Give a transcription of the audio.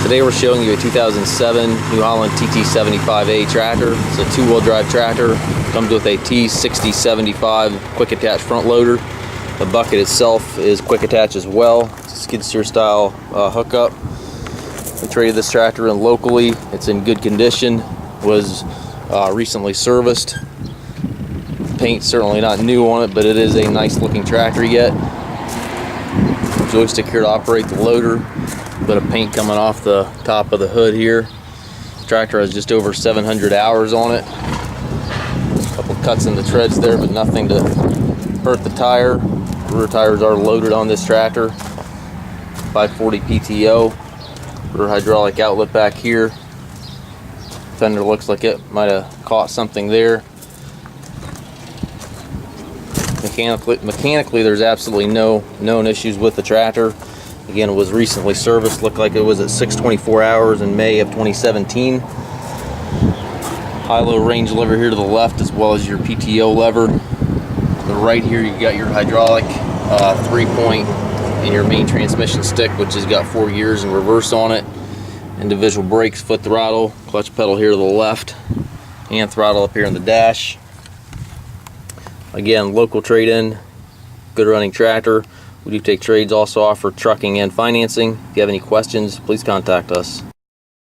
Today we're showing you a 2007 New Holland TT75A tractor. It's a two-wheel drive tractor. Comes with a T6075 quick attach front loader. The bucket itself is quick attach as well. It's a skid steer style hookup. We traded this tractor in locally. It's in good condition. Was recently serviced. Paint certainly not new on it, but it is a nice looking tractor yet. Joystick here to operate the loader. Bit of paint coming off the top of the hood here. The tractor has just over 700 hours on it. A couple cuts in the treads there, but nothing to hurt the tire. Rear tires are loaded on this tractor. 540 PTO. Rear hydraulic outlet back here. Fender looks like it might have caught something there. Mechanically there's absolutely no known issues with the tractor. Again, it was recently serviced. Looked like it was at 624 hours in May of 2017. High-low range lever here to the left, as well as your PTO lever. To the right here, you got your hydraulic 3-point and your main transmission stick, which has got 4 gears in reverse on it. Individual brakes, foot throttle, clutch pedal here to the left, and throttle up here in the dash. Again, local trade-in, good running tractor. We do take trades, also offer trucking and financing. If you have any questions, please contact us.